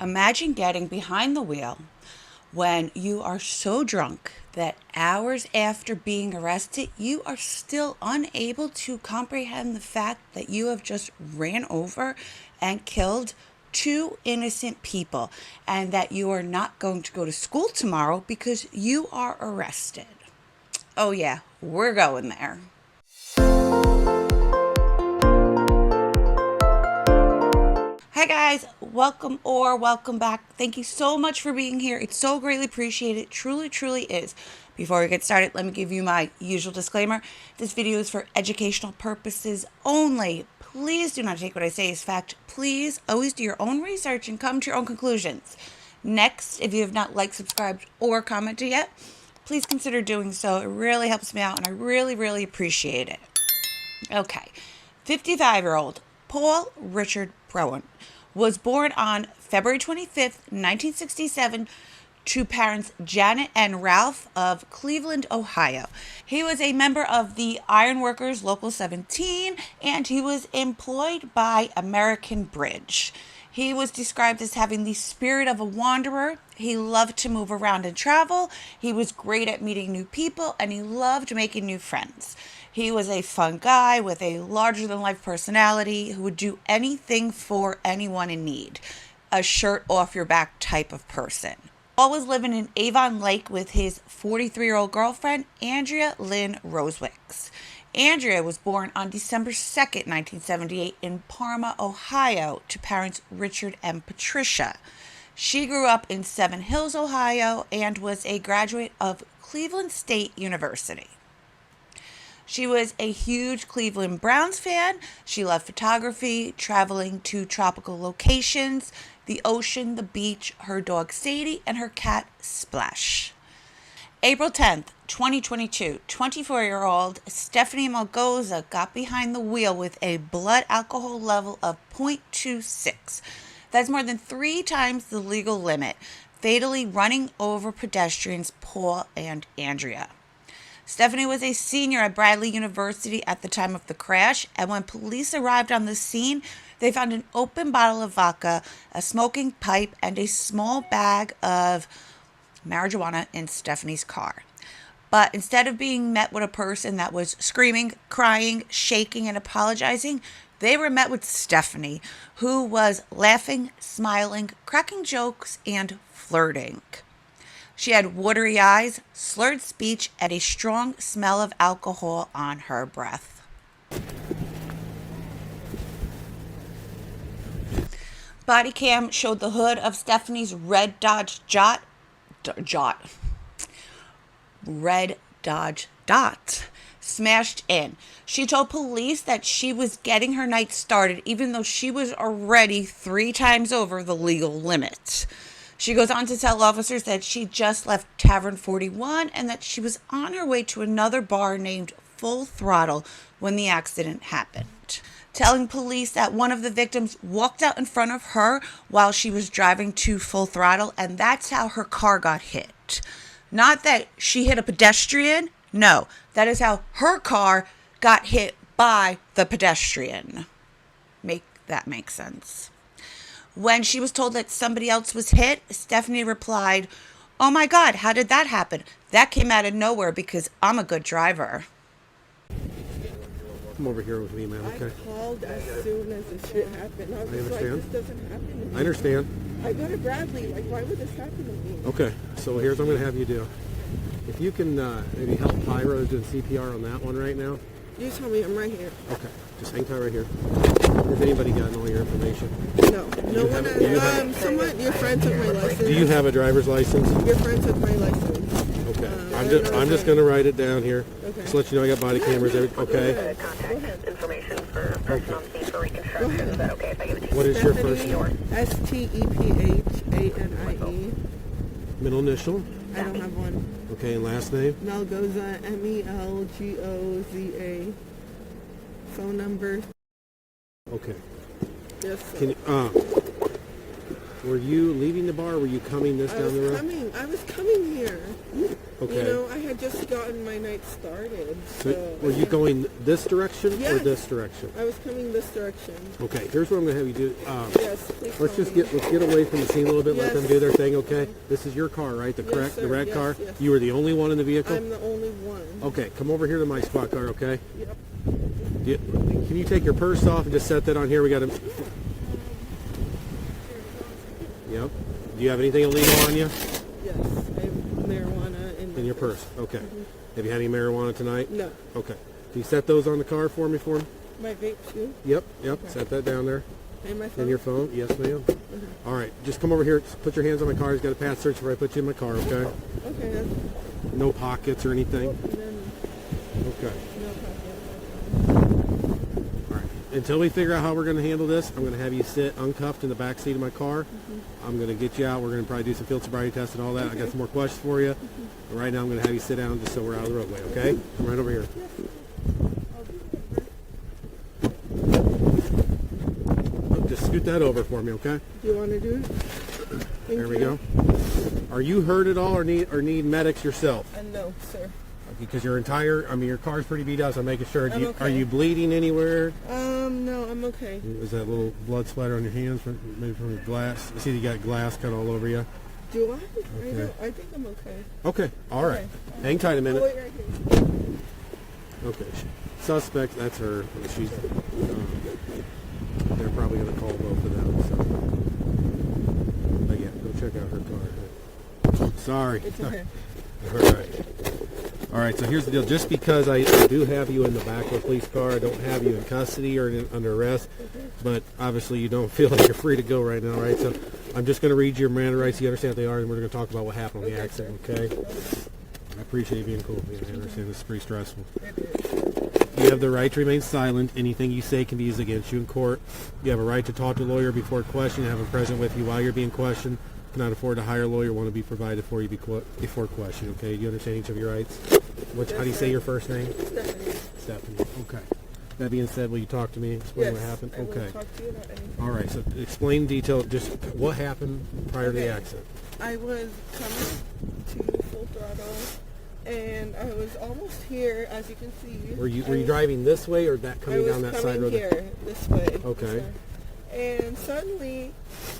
Imagine getting behind the wheel when you are so drunk that hours after being arrested, you are still unable to comprehend the fact that you have just ran over and killed two innocent people and that you are not going to go to school tomorrow because you are arrested. Oh, yeah, we're going there. Hi guys, welcome back. Thank you so much for being here. It's so greatly appreciated. Truly is. Before we get started, let me give you my usual disclaimer. This video is for educational purposes only. Please do not take what I say as fact. Please always do your own research and come to your own conclusions. Next, if you have not liked, subscribed, or commented yet, please consider doing so. It really helps me out and I really appreciate it. Okay, 55-year-old Paul Richard Brown was born on February 25th, 1967, to parents Janet and Ralph of Cleveland, Ohio. He was a member of the Ironworkers Local 17, and he was employed by American Bridge. He was described as having the spirit of a wanderer. He loved to move around and travel. He was great at meeting new people, and he loved making new friends. He was a fun guy with a larger-than-life personality who would do anything for anyone in need. A shirt-off-your-back type of person. Paul was living in Avon Lake with his 43-year-old girlfriend, Andrea Lynn Rosewicks. Andrea was born on December 2nd, 1978 in Parma, Ohio, to parents Richard and Patricia. She grew up in Seven Hills, Ohio, and was a graduate of Cleveland State University. She was a huge Cleveland Browns fan. She loved photography, traveling to tropical locations, the ocean, the beach, her dog Sadie, and her cat Splash. April 10th, 2022, 24-year-old Stephanie Melgoza got behind the wheel with a blood alcohol level of 0.26. That's more than 3 times the legal limit, fatally running over pedestrians Paul and Andrea. Stephanie was a senior at Bradley University at the time of the crash, and when police arrived on the scene, they found an open bottle of vodka, a smoking pipe, and a small bag of marijuana in Stephanie's car. But instead of being met with a person that was screaming, crying, shaking, and apologizing, they were met with Stephanie, who was laughing, smiling, cracking jokes, and flirting. She had watery eyes, slurred speech, and a strong smell of alcohol on her breath. Body cam showed the hood of Stephanie's red Dodge Dot smashed in. She told police that she was getting her night started even though she was already 3 times over the legal limit. She goes on to tell officers that she just left Tavern 41 and that she was on her way to another bar named Full Throttle when the accident happened. Telling police that one of the victims walked out in front of her while she was driving to Full Throttle, and that's how her car got hit. Not that she hit a pedestrian. No, that is how her car got hit by the pedestrian. Make that make sense. When she was told that somebody else was hit, Stephanie replied, "Oh my God, how did that happen? That came out of nowhere because I'm a good driver." Come over here with me, man, okay? I called as soon as the shit happened. I was just understand. like, this doesn't happen to me. I understand. I go to Bradley. Like, why would this happen to me? Okay, so here's what I'm going to have you do. If you can maybe help Pyro doing CPR on that one right now. You tell me, I'm right here. Okay, just hang tight right here. Has anybody gotten all your information? No. No one has. Someone, your friend took my license. Do you have a driver's license? Your friend took my license. Okay. I'm just going to write it down here. Okay. Just let you know I got body cameras. Okay. Go ahead. Information for person on scene for reconstruction. Is that okay if I give it to you? What is your first name? Stephanie. Middle initial? I don't have one. Okay, and last name? Melgoza, Melgoza. Phone number. Okay. Yes, sir. Can you, were you leaving the bar or were you coming down the road? I was coming here. Okay. You know, I had just gotten my night started. So Were you going this direction or Yes. this direction? I was coming this direction. Okay, here's what I'm going to have you do. Yes, please Let's call just me. let's get away from the scene a little bit. Let Yes. them do their thing. Okay. This is your car, right? The Yes, correct, the sir. red Yes, car. yes. You were the only one in the vehicle. I'm the only one. Okay, come over here to my spot car. Okay. Yep. Can you take your purse off and just set that on here? We got to. Yep. Do you have anything illegal on you? Yes, I have marijuana In your purse. Okay. Have you had any marijuana tonight? No. Okay. Can you set those on the car for me? My vape too. Yep. Okay. Set that down there. And my phone. And your phone? Yes, ma'am. All right. Just come over here. Just put your hands on my car. He's got a pass search before I put you in my car, okay? Okay. That's, No pockets or anything? and then, Okay. no problem. All right. Until we figure out how we're going to handle this, I'm going to have you sit uncuffed in the back seat of my car. I'm going to get you out. We're going to probably do some field sobriety tests and all that. I got some more questions for you. But right now I'm going to have you sit down just so we're out of the roadway, okay? Come right over here. Just scoot that over for me, okay? Do you want to do it? There we go. Are you hurt at all or need medics yourself? No, sir. Because your car's pretty beat up, so I'm making sure. I'm okay. Are you bleeding anywhere? No, I'm okay. Is that little blood splatter on your hands, maybe from the glass? I see you got glass kind of all over you. Do I? Okay. I think I'm okay. Okay, all right. Okay. Hang tight a Oh, minute. wait, right here. Okay, suspect, that's her. She's. They're probably going to call both of them. So. But yeah, go check out her car. Sorry. It's okay. All right. All right, so here's the deal. Just because I do have you in the back of a police car, I don't have you in custody or under arrest, but obviously you don't feel like you're free to go right now, right? So I'm just going to read your Miranda rights. You understand what they are, and we're going to talk about what happened on the accident, okay? I appreciate you being cool with me. I understand this is pretty stressful. You have the right to remain silent. Anything you say can be used against you in court. You have a right to talk to a lawyer before questioning, have him present with you while you're being questioned. Cannot afford to hire a lawyer, want to be provided for you before question, okay? Do you understand each of your rights? How do you say your first name? Stephanie. Stephanie. Okay. That being said, will you talk to me? Explain what happened? I will Okay. talk to you about anything. All right, so explain in detail just what happened prior to the Okay. accident. I was coming to full throttle, and I was almost here, as you can see. Were you driving this way or that coming down that side road? I was coming here, this way. Okay. And suddenly,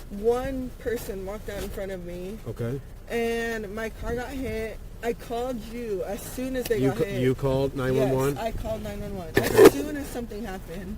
one person walked out in front of me, Okay. and my car got hit. I called you as soon as they got hit. You called 911? Yes, I called 911 Okay. as soon as something happened.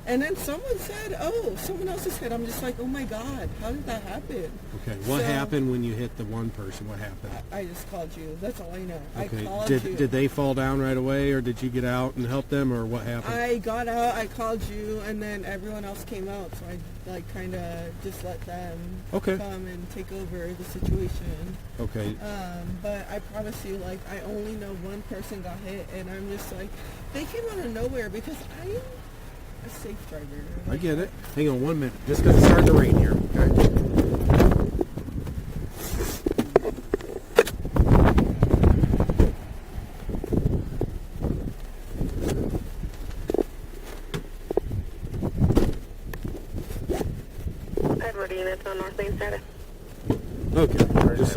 And then someone said, oh, someone else is hit. I'm just like, oh my God, how did that happen? Okay. What So- happened when you hit the one person? What happened? I just called you. That's all I know. Okay. I called you. Did they fall down right away, or did you get out and help them, or what happened? I got out, I called you, and then everyone else came out, so I kind of just let them Okay. come and take over the situation. Okay. But I promise you, I only know one person got hit, and I'm just like, they came out of nowhere because I am a safe driver. I get it. Hang on 1 minute. Just because it's starting to rain here. Okay. Edward units on North Main status. Okay. Just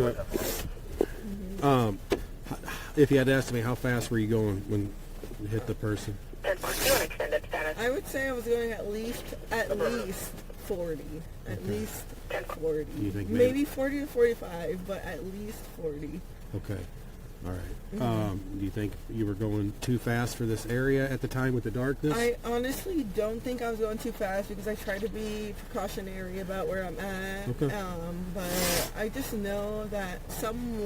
if you had to ask me, how fast were you going when you hit the person? 10-4, you want extended status? I would say I was going at least 40. At least 40. You think maybe 40 to 45, but at least 40. Okay. All right. Do you think you were going too fast for this area at the time with the darkness? I honestly don't think I was going too fast because I try to be precautionary about where I'm at. Okay. But I just know that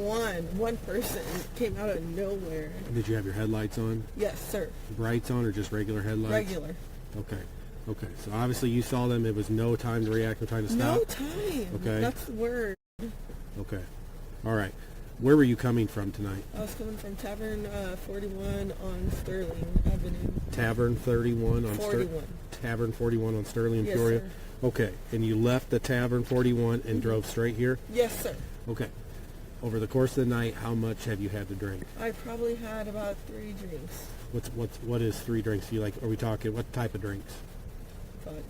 one person came out of nowhere. Did you have your headlights on? Yes, sir. Brights on or just regular headlights? Regular. Okay. Okay. So obviously you saw them. It was no time to react, no time to stop? No time. Okay. That's the word. Okay. All right. Where were you coming from tonight? I was coming from Tavern 41 on Sterling Avenue. Tavern 31 on 41. Tavern 41 on Sterling in Yes, Peoria? sir. Okay. And you left the Tavern 41 and drove straight here? Yes, sir. Okay. Over the course of the night, how much have you had to drink? I probably had about 3 drinks. What is 3 drinks? Are we talking, what type of drinks?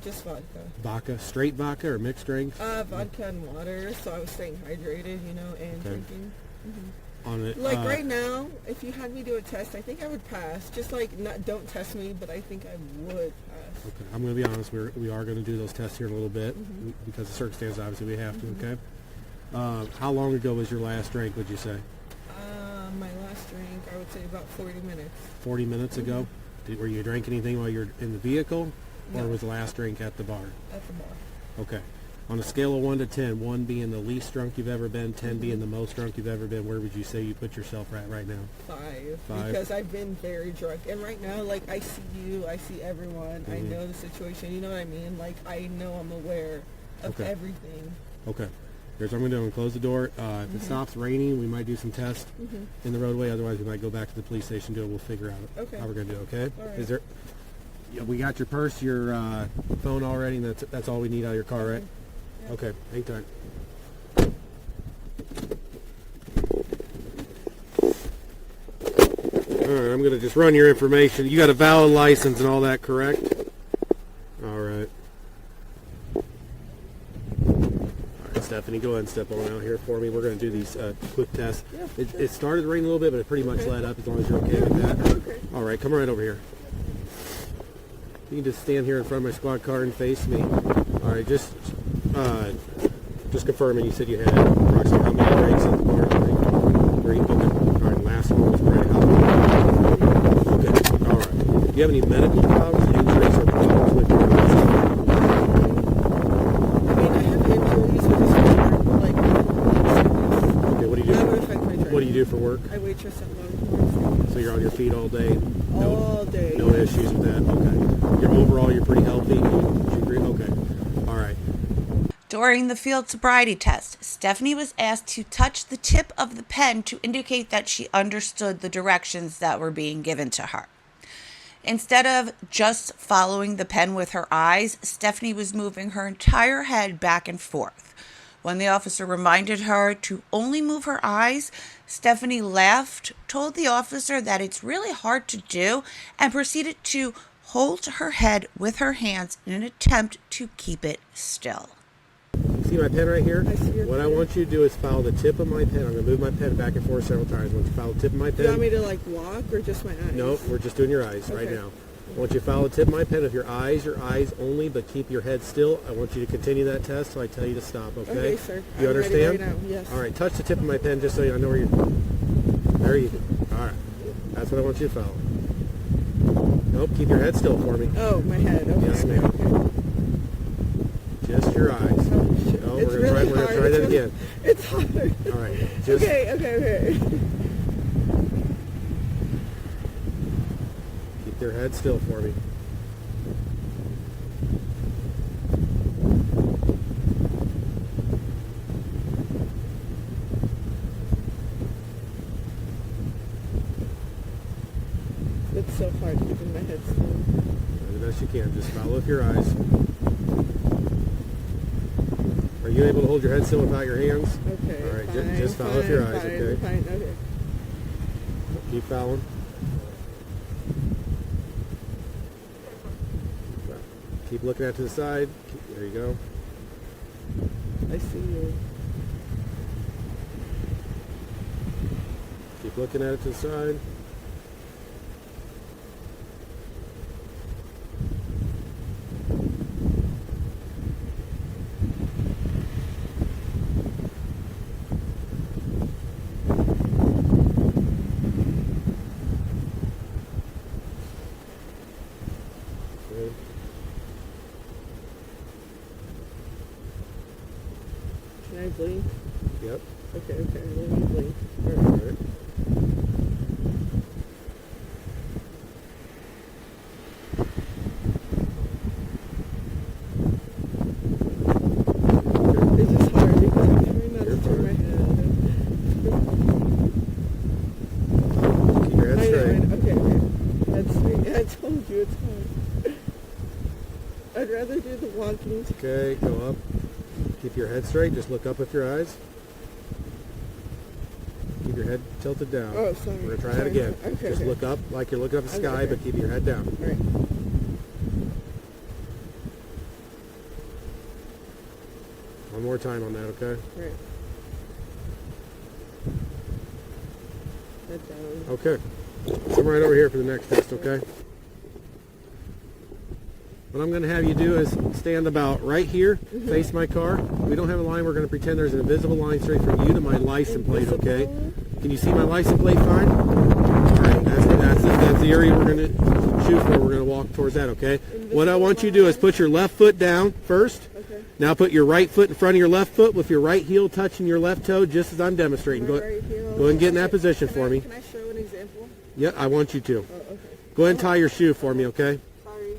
Just vodka. Vodka? Straight vodka or mixed drinks? Vodka and water, so I was staying hydrated, and Okay. drinking. on it. Like right now, if you had me do a test, I think I would pass. Just like, don't test me, but I think I would pass. Okay, I'm going to be honest. We are going to do those tests here in a little bit because of circumstances. Obviously, we have to. Okay. How long ago was your last drink? Would you say? My last drink, I would say about 40 minutes. 40 minutes ago. Were you drinking anything while you're in the vehicle, or No. was the last drink at the bar? At the bar. Okay. On a scale of 1 to 10, 1 being the least drunk you've ever been, 10 being the most drunk you've ever been, where would you say you put yourself at right now? 5. 5? Because I've been very drunk. And right now, like, I see you, I see everyone, I know the situation, you know what I mean? Like, I know I'm aware of Okay. everything. Okay. Here's what I'm going to do. I'm going to close the door. If it stops raining, we might do some tests in the roadway. Otherwise, we might go back to the police station, do it. We'll figure out how we're going to do it, okay? All right. Is there... Yeah, we got your purse, your phone already, and that's all we need out of your car, right? Yeah. Okay. Hang tight. All right, I'm going to just run your information. You got a valid license and all that, correct? All right. All right, Stephanie, go ahead and step on out here for me. We're going to do these quick tests. Yeah, It started raining a little bit, but it pretty much let up as long as you're okay with that. Okay. All right, come right over here. You can just stand here in front of my squad car and face me. All right, just confirming. You said you had approximately how many drinks at the bar? 3. Okay. All right, last one was pretty hot. Okay. All right. Do you have any medical problems, injuries, or problems with your eyes? I mean, I have injuries with this like, Okay. What do you do? that would affect my driving. What do you do for work? I waitress at Melgoza. So you're on your feet all day. All day. No issues with that. Okay. You're pretty healthy. Would you agree? Okay. All right. During the field sobriety test, Stephanie was asked to touch the tip of the pen to indicate that she understood the directions that were being given to her. Instead of just following the pen with her eyes, Stephanie was moving her entire head back and forth. When the officer reminded her to only move her eyes, Stephanie laughed, told the officer that it's really hard to do, and proceeded to hold her head with her hands in an attempt to keep it still. See my pen right here? I see your What I pen. want you to do is follow the tip of my pen. I'm going to move my pen back and forth several times. I want you to follow the tip of my Do you want me pen. to, like, walk or just my eyes? No, we're just doing your eyes right Okay. now. I want you to follow the tip of my pen. If your eyes only, but keep your head still. I want you to continue that test till I tell you to stop, okay? Okay, sir. You I'm ready understand? right now, yes. All right, touch the tip of my pen just so I know where you're... There you go. All right. That's what I want you to follow. Nope, keep your head still for me. Oh, my head. Okay. Yes, ma'am. Okay. Just your eyes. Oh, shit. No, It's we're really going to hard. try that It's really- again. It's hard. All right. Just Okay. keep your head still for me. It's so hard keeping my head still. Do the best you can. Just follow with your eyes. Are you able to hold your head still without your hands? Okay. All right, fine, just follow with your eyes, fine, okay? Fine. Okay. Keep following. Keep looking out to the side. There you go. I see you. Keep looking at it to the side. Good. Can I blink? Yep. Okay. Let me blink. All All right. right. It's just hard because I'm trying not You're to turn my head. Keep your head I straight. know. Okay. That's sweet. I told you it's hard. I'd rather do the walking. Okay, go up. Keep your head straight. Just look up with your eyes. Keep your head tilted down. Oh, sorry. We're going to try that Sorry. again. Okay. Just look up like you're looking up at the Okay, sky, okay. but keep your head down. All right. One more time on that, okay? Right. head down. Okay. So I'm right over here for the next test, okay? What I'm going to have you do is stand about right here, face my car. We don't have a line. We're going to pretend there's an invisible line straight from you to my license plate, okay? Can you see my license plate fine? All right, that's the area we're going to shoot for. We're going to walk towards that, okay? What I want you to do is put your left foot down first. Okay. Now put your right foot in front of your left foot with your right heel touching your left toe, just as I'm demonstrating. Go ahead and get in that position for me. Can I show an example? Yeah, I want you to. Oh, okay. Go ahead and tie your shoe for me, okay? Sorry.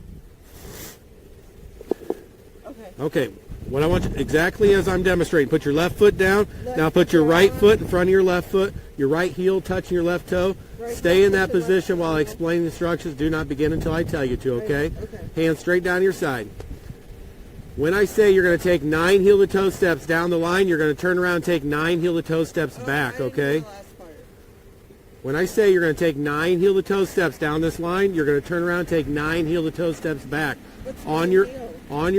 Okay. Okay. What I want you, exactly as I'm demonstrating, put your left foot down. Now put your right foot in front of your left foot, your right heel touching your left toe. Stay in that position while I explain the instructions. Do not begin until I tell you to, okay? Hands straight down your side. When I say you're going to take 9 heel-to-toe steps down the line, you're going to turn around and take 9 heel-to-toe steps back, okay? When I say you're going to take 9 heel-to-toe steps down this line, you're going to turn around and take 9 heel-to-toe steps back. On your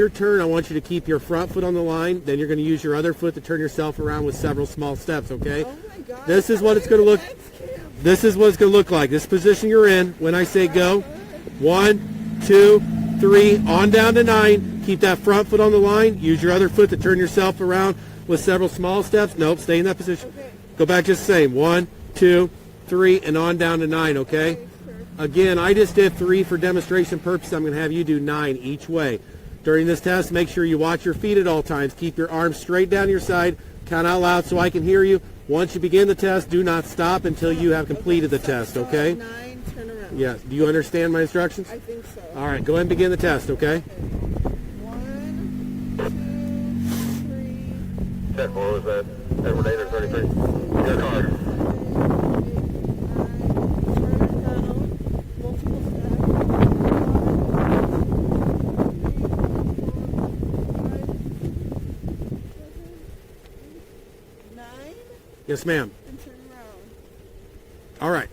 turn, I want you to keep your front foot on the line. Then you're going to use your other foot to turn yourself around with several small steps, okay? Oh my God. This is what it's going to look. This is what it's going to look like. This position you're in. When I say go, 1, 2, 3, on down to 9. Keep that front foot on the line. Use your other foot to turn yourself around with several small steps. Nope, stay in that position. Go back just the same. 1, 2, 3, and on down to 9, okay? Again, I just did 3 for demonstration purposes. I'm going to have you do 9 each way. During this test, make sure you watch your feet at all times. Keep your arms straight down your side. Count out loud so I can hear you. Once you begin the test, do not stop until you have completed the test, okay? 9, turn around. Yes. Do you understand my instructions? I think so. All right, go ahead and begin the test, okay? 1, 2, 3. Check, what was that? Edward 8 or 33? Your car. 9, turn down, multiple steps. 9, Yes, ma'am. and turn around. All right.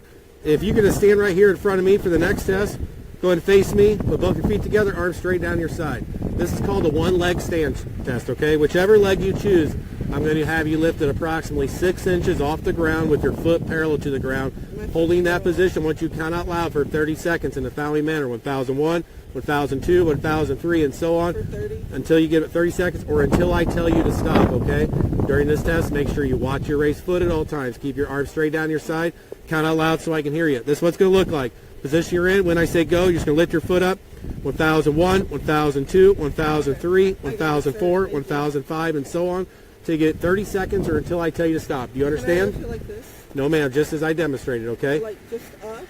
If you're going to stand right here in front of me for the next test, go ahead and face me. Put both your feet together, arms straight down your side. This is called a one-leg stand test, okay? Whichever leg you choose, I'm going to have you lifted approximately 6 inches off the ground with your foot parallel to the ground, holding that position once you count out loud for 30 seconds in the following manner: 1001, 1002, 1003, and so on, For 30. until you give it 30 seconds or until I tell you to stop, okay? During this test, make sure you watch your raised foot at all times. Keep your arms straight down your side. Count out loud so I can hear you. This is what it's going to look like. Position you're in. When I say go, you're just going to lift your foot up. 1001, 1002, 1003, 1004, 1005, and so on, till you get 30 seconds or until I tell you to stop. Do you Can I understand? lift it like this? No, ma'am. Just as I demonstrated, okay? Like just up?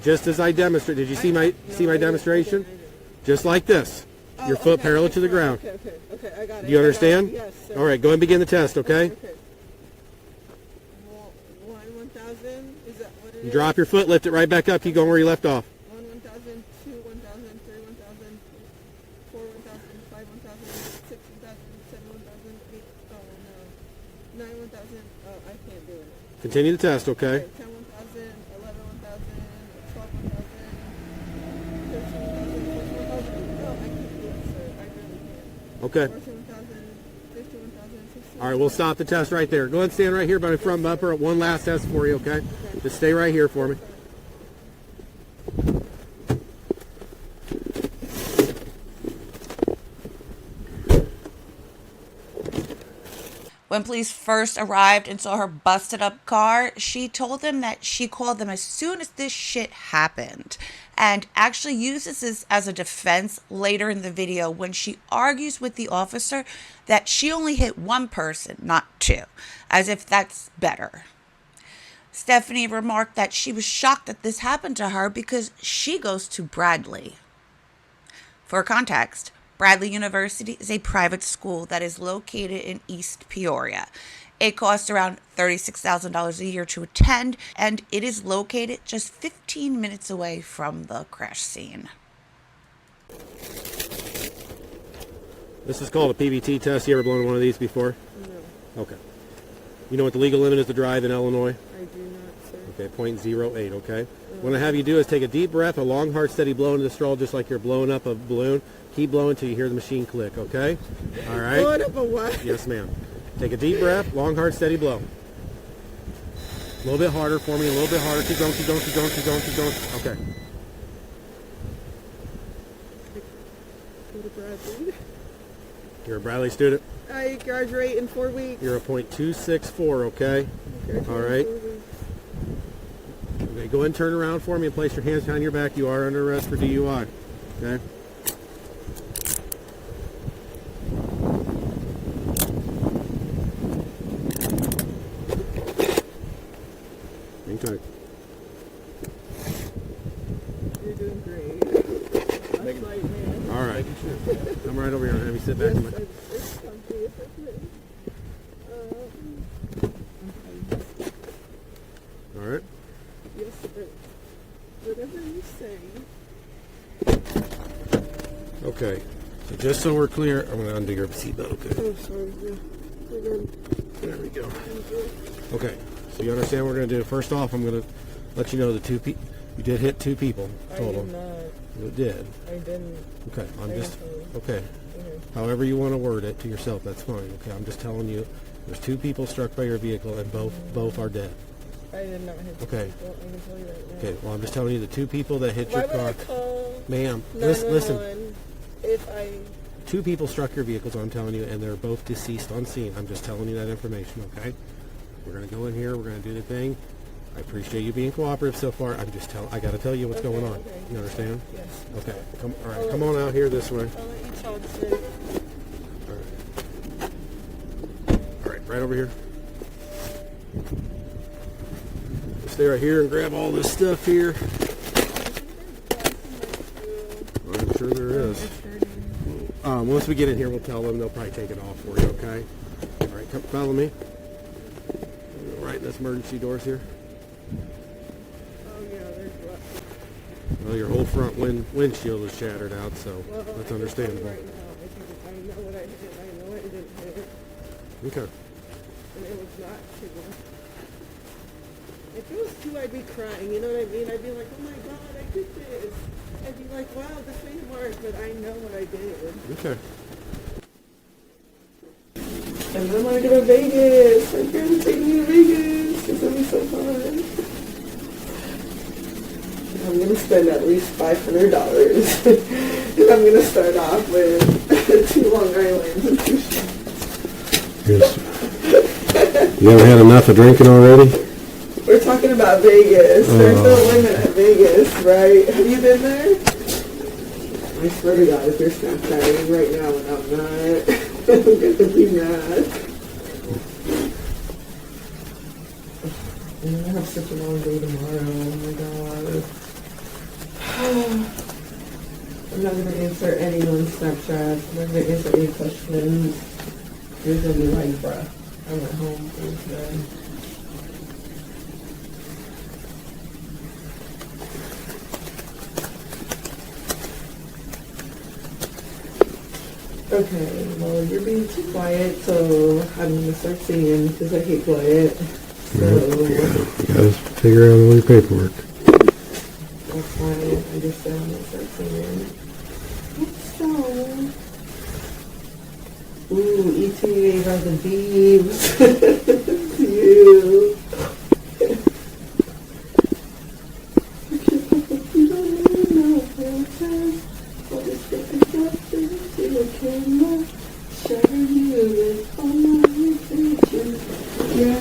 Just as I demonstrated. Did you see my demonstration? Just like this. Your foot Okay, parallel okay, to the ground. Okay, I got it. Do you I got it. understand? Yes, sir. All right, go ahead and begin the test, okay? Okay. 1,000, is that what it is? Drop your foot, lift it right back up. Keep going where you left off. 1,000, 2, 1,000, 3, 1,000, 4, 1,000, 5, 1,000, 6, 1,000, 7, 1,000, 8, oh no, 9, 1,000, oh, I can't do it. Continue the test, okay? 10, 1,000, 11, 1,000, 12, 1,000, 13, 1,000, 14, 1,000, no, I can't do it, sir, I really can't. Okay. 14, 1,000, 15, 1,000, 16, All right, we'll stop the test right there. Go ahead and stand right here by my front bumper. One last test for you, okay? Just stay right here for me. When police first arrived and saw her busted up car, she told them that she called them as soon as this shit happened, and actually uses this as a defense later in the video when she argues with the officer that she only hit one person, not 2, as if that's better. Stephanie remarked that she was shocked that this happened to her because she goes to Bradley. For context, Bradley University is a private school that is located in East Peoria. It costs around $36,000 a year to attend, and it is located just 15 minutes away from the crash scene. This is called a PBT test. You ever blown one of these before? No, Okay. You know what the legal limit is to drive in Illinois? I do not, sir. Okay, 0.08, okay? What I have you do is take a deep breath, a long, hard, steady blow into the straw, just like you're blowing up a balloon. Keep blowing until you hear the machine click, okay? All right? Blowing up a what? Yes, ma'am. Take a deep breath, long, hard, steady blow. A little bit harder for me. A little bit harder. Keep going. Keep going. Keep going. Keep going. Keep going. Okay. Go to Bradley. You're a Bradley student. I graduate in 4 weeks. You're a .264. Okay. All right. Okay. Go ahead and turn around for me and place your hands behind your back. You are under arrest for DUI. Okay. Hang tight. You're doing great. That's right, man. All right. Come right over here and have me sit back in my... It's comfy. It's okay. All right. Yes, sir. Whatever you say. Okay. So just so we're clear, I'm going to undo your seatbelt. Okay. Oh, sorry. Yeah. We're good. There we go. Thank you. Okay. So you understand what we're going to do. First off, I'm going to let you know the you did hit 2 people total. I did not. You did. I didn't. Okay. I'm just... Thankfully. Okay. However you want to word it to yourself, that's fine. Okay. I'm just telling you, there's 2 people struck by your vehicle, and both are dead. I did not hit Okay. people. I can tell you right now. Okay. Well, I'm just telling you the 2 people that hit Why your would I car. call Ma'am, 911 listen. if I... 2 people struck your vehicles, I'm telling you, and they're both deceased on scene. I'm just telling you that information, okay? We're going to go in here. We're going to do the thing. I appreciate you being cooperative so far. I got to tell you what's going on. Okay. You understand? Yes. Okay. All right. Come on out here this way. I'll let you talk, sir. All right. Right over here. Stay right here and grab all this stuff here. I'm sure there is. Once we get in here, we'll tell them. They'll probably take it off for you, okay? All right, come follow me. All right, that's emergency doors here. Oh, yeah, there's what? Well, your whole front windshield is shattered out, so Well, that's I understandable. Right now, I know what I did. I know I didn't hit. Okay. And it was not 2. If it was 2, I'd be crying. You know what I mean? I'd be like, oh my God, I did this. I'd be like, wow, this made mark, but I know what I did. Okay. And then I'm gonna go to Vegas. My friends are taking me to Vegas. It's gonna be so fun. I'm gonna spend at least $500. And I'm gonna start off with 2 Long Islands and 2 shots. Yes. You ever had enough of drinking already? We're talking about Vegas. There's no limit at Vegas, right? Have you been there? I swear to God, if you're Snapchatting right now and I'm not, I'm gonna be mad. And I have such a long day tomorrow. Oh my God. I'm not gonna answer anyone's Snapchat. I'm not gonna answer any questions. You're gonna be like, bruh, I went home for today. Okay, well, you're being too quiet, so I'm going to start singing because I hate quiet. So, You gotta figure out all your paperwork. that's fine. I just said I'm going to start singing. What song? Ooh, ETA by the Beebs. You. You don't even know what time. What is the conductor? Share you with all my intentions. Yeah,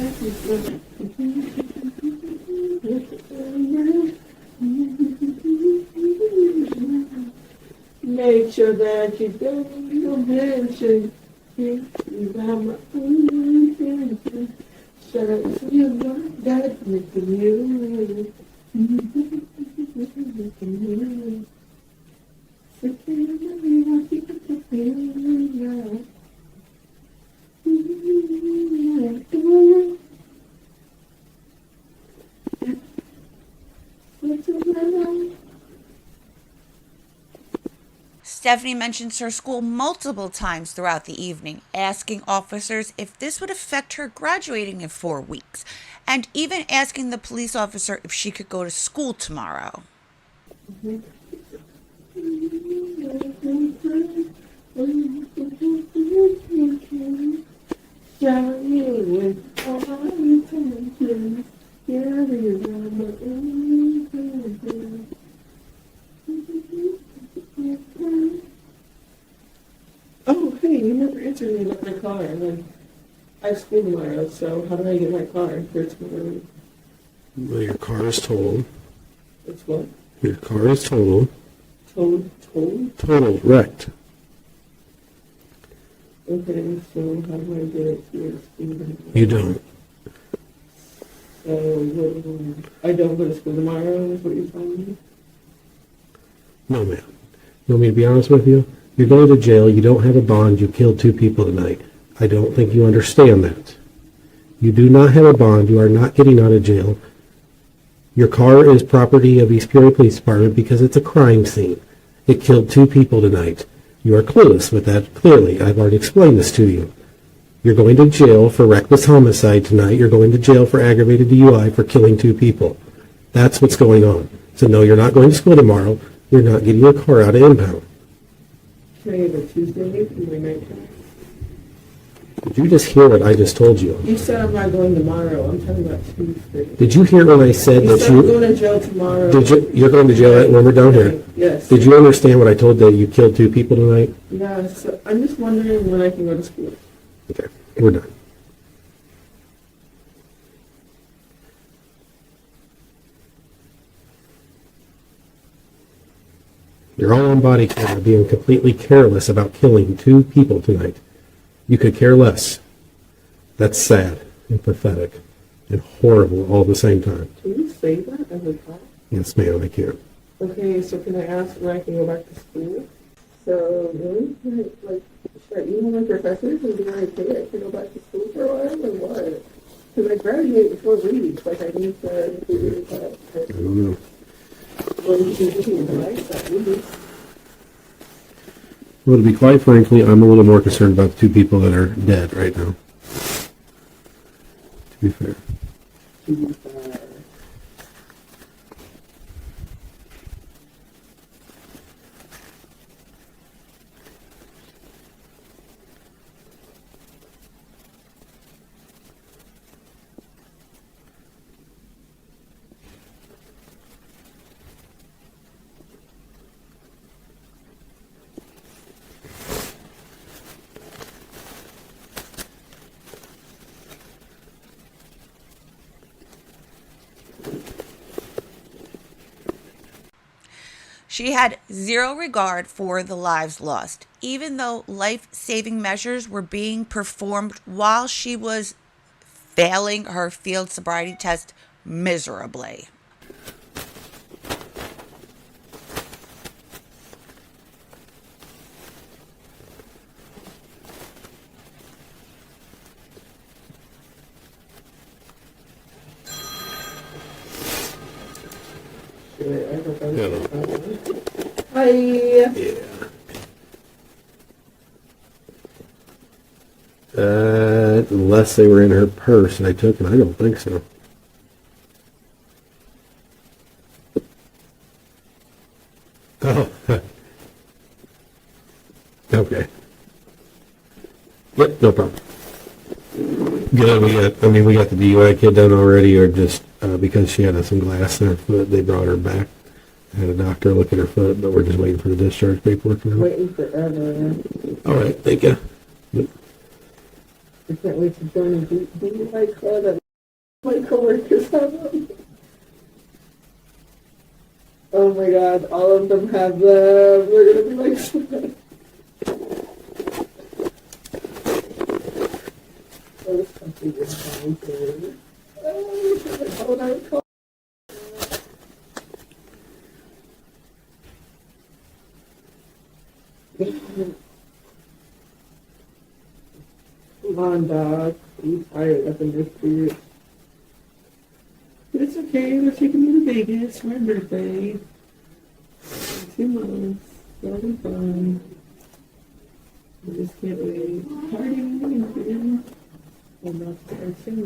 make sure that you don't mention. You have my intention. Shut up to your mind that making you. Stephanie mentions her school multiple times throughout the evening, asking officers if this would affect her graduating in 4 weeks, and even asking the police officer if she could go to school tomorrow. Shine with all my intentions. Yeah, car, and then I have school tomorrow, so how do I get my car for tomorrow? Well, your car is totaled. It's what? Your car is totaled. Told? Totaled, wrecked. Okay, so how do I get it to your school? You don't. So I don't go to school tomorrow, is what you're telling me? No, ma'am. You want me to be honest with you? You're going to jail. You don't have a bond. You killed 2 people tonight. I don't think you understand that. You do not have a bond. You are not getting out of jail. Your car is property of East Peoria Police Department because it's a crime scene. It killed 2 people tonight. You are clueless with that, clearly. I've already explained this to you. You're going to jail for reckless homicide tonight. You're going to jail for aggravated DUI for killing 2 people. That's what's going on. So no, you're not going to school tomorrow. You're not getting your car out of impound. Can I have a Tuesday for my night class? Did you just hear what I just told you? You said I'm not going tomorrow. I'm talking about Tuesday. Did you hear when I said You that said I'm going to jail tomorrow. Did you? You're going to jail when we're down here. Yes. Did you understand what I told that you killed 2 people tonight? Yeah, so I'm just wondering when I can go to school. Okay, we're done. You're all on body camera being completely careless about killing 2 people tonight. You could care less. That's sad and pathetic and horrible all at the same time. Can you say that as a cop? Yes, ma'am, I can. Okay, so can I ask when I can go back to school? So, really? Like, should I email my professors and be like, hey, I can go back to school for a while, or what? Because I graduate in 4 weeks. Like, I need to figure it out. I don't know. Well, you can give me advice. That would be. Well, to be quite frankly, I'm a little more concerned about the 2 people that are dead right now. To be fair. She had zero regard for the lives lost, even though life-saving measures were being performed while she was failing her field sobriety test miserably. Hi. Yeah. Unless they were in her purse and I took them, I don't think so. Oh. Okay. Yep, no problem. Good, we got the DUI kid done already, or just because she had some glass in her foot, they brought her back. Had a doctor look at her foot, but we're just waiting for the discharge paperwork now. Waiting forever. All right, thank you. Yep. I can't wait to join a DUI club that my coworkers have them. Oh my god, all of them have them. We're gonna be like, oh, this country is fine too. Oh, come on, dog. I'm tired up in this spirit. It's okay. We're taking you to Vegas for my birthday. 2 months. It'll be fun. I just can't wait. Partying again. I'm not dancing.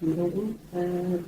You don't want that.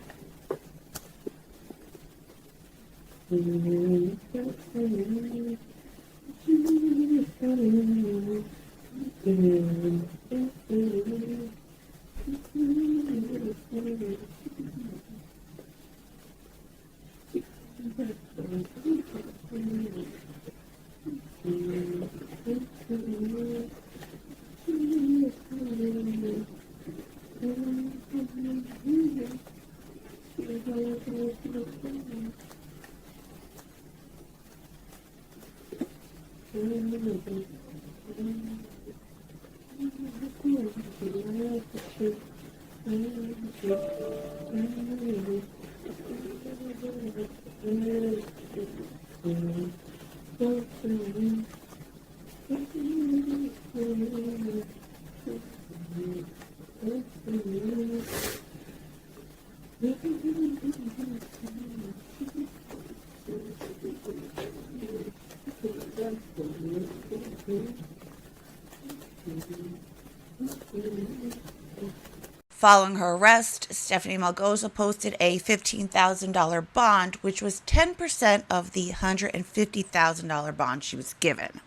Following her arrest, Stephanie Melgoza posted a $15,000 bond, which was 10% of the $150,000 bond she was given.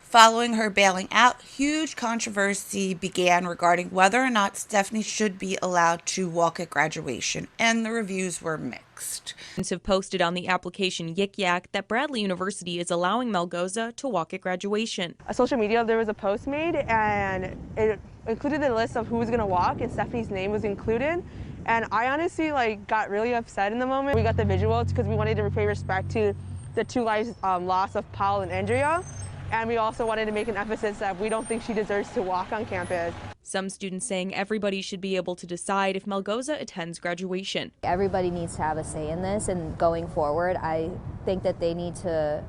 Following her bailing out, huge controversy began regarding whether or not Stephanie should be allowed to walk at graduation, and the reviews were mixed. Have posted on the application Yik Yak that Bradley University is allowing Melgoza to walk at graduation. On social media, there was a post made, and it included the list of who was going to walk, and Stephanie's name was included. And I honestly got really upset in the moment. We got the visuals because we wanted to pay respect to the two lives lost of Paul and Andrea. And we also wanted to make an emphasis that we don't think she deserves to walk on campus. Some students saying everybody should be able to decide if Melgoza attends graduation. Everybody needs to have a say in this, and going forward, I think that they need to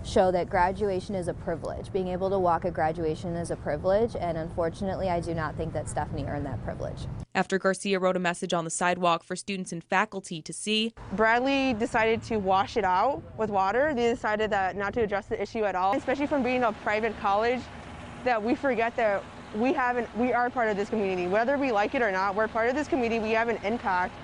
show that graduation is a privilege. Being able to walk at graduation is a privilege, and unfortunately, I do not think that Stephanie earned that privilege. After Garcia wrote a message on the sidewalk for students and faculty to see, Bradley decided to wash it out with water. They decided that not to address the issue at all, especially from being a private college, that we forget that we are part of this community. Whether we like it or not, we're part of this community. We have an impact.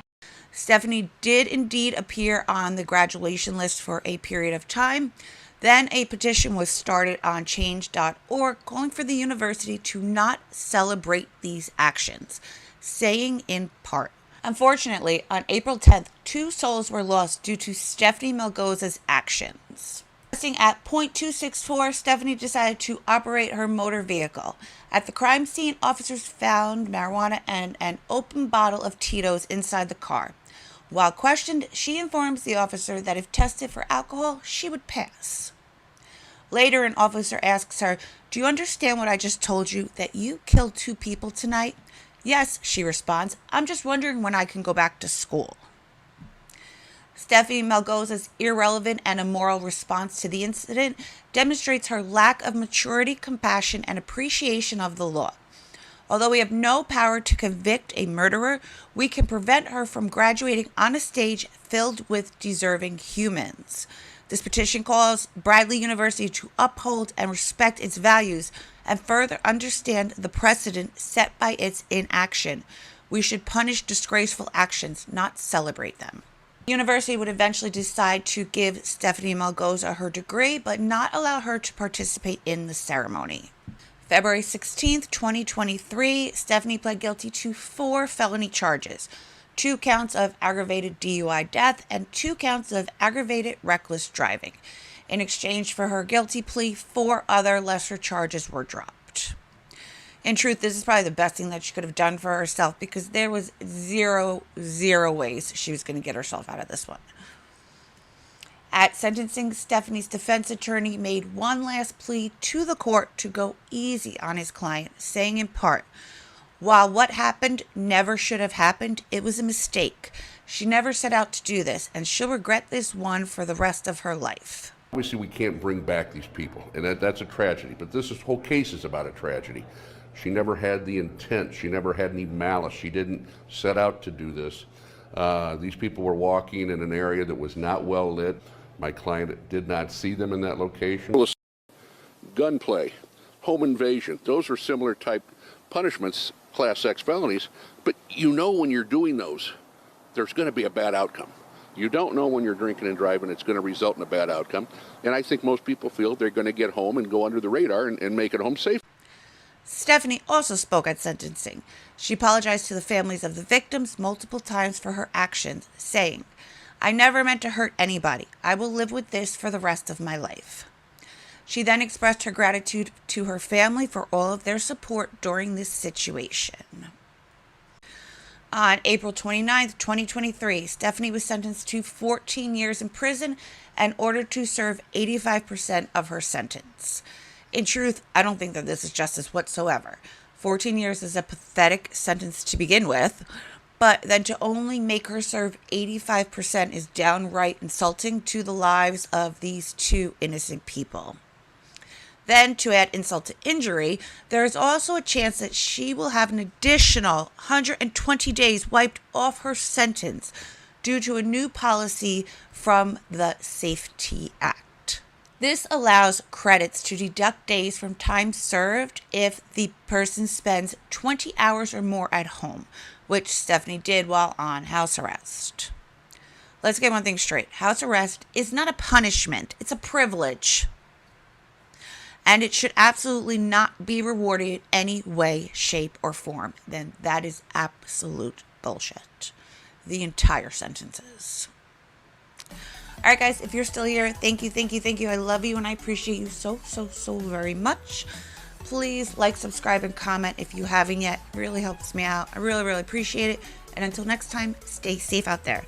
Stephanie did indeed appear on the graduation list for a period of time. Then a petition was started on change.org calling for the university to not celebrate these actions, saying in part, unfortunately, on April 10th, 2 souls were lost due to Stephanie Melgoza's actions. At .264, Stephanie decided to operate her motor vehicle. At the crime scene, officers found marijuana and an open bottle of Tito's inside the car. While questioned, she informs the officer that if tested for alcohol, she would pass. Later, an officer asks her, "Do you understand what I just told you, that you killed 2 people tonight?" "Yes," she responds. "I'm just wondering when I can go back to school." Stephanie Melgoza's irrelevant and immoral response to the incident demonstrates her lack of maturity, compassion, and appreciation of the law. Although we have no power to convict a murderer, we can prevent her from graduating on a stage filled with deserving humans. This petition calls Bradley University to uphold and respect its values and further understand the precedent set by its inaction. We should punish disgraceful actions, not celebrate them. The university would eventually decide to give Stephanie Melgoza her degree, but not allow her to participate in the ceremony. February 16th, 2023, Stephanie pled guilty to 4 felony charges, 2 counts of aggravated DUI death and 2 counts of aggravated reckless driving. In exchange for her guilty plea, 4 other lesser charges were dropped. In truth, this is probably the best thing that she could have done for herself, because there was zero ways she was going to get herself out of this one. At sentencing, Stephanie's defense attorney made one last plea to the court to go easy on his client, saying in part, "While what happened never should have happened, it was a mistake. She never set out to do this, and she'll regret this one for the rest of her life." Obviously, we can't bring back these people, and that's a tragedy, but this whole case is about a tragedy. She never had the intent. She never had any malice. She didn't set out to do this. These people were walking in an area that was not well lit. My client did not see them in that location. Gunplay, home invasion, those are similar type punishments, Class X felonies, but you know when you're doing those, there's going to be a bad outcome. You don't know when you're drinking and driving it's going to result in a bad outcome, and I think most people feel they're going to get home and go under the radar and make it home safe. Stephanie also spoke at sentencing. She apologized to the families of the victims multiple times for her actions, saying, "I never meant to hurt anybody. I will live with this for the rest of my life." She then expressed her gratitude to her family for all of their support during this situation. On April 29th, 2023, Stephanie was sentenced to 14 years in prison and ordered to serve 85% of her sentence. In truth, I don't think that this is justice whatsoever. 14 years is a pathetic sentence to begin with, but then to only make her serve 85% is downright insulting to the lives of these 2 innocent people. Then, to add insult to injury, there is also a chance that she will have an additional 120 days wiped off her sentence due to a new policy from the Safety Act. This allows credits to deduct days from time served if the person spends 20 hours or more at home, which Stephanie did while on house arrest. Let's get one thing straight. House arrest is not a punishment. It's a privilege. And it should absolutely not be rewarded in any way, shape, or form. Then that is absolute bullshit. The entire sentences. All right, guys, if you're still here, thank you, thank you, thank you. I love you and I appreciate you so, so, so very much. Please like, subscribe, and comment if you haven't yet. It really helps me out. I really, really appreciate it. And until next time, stay safe out there.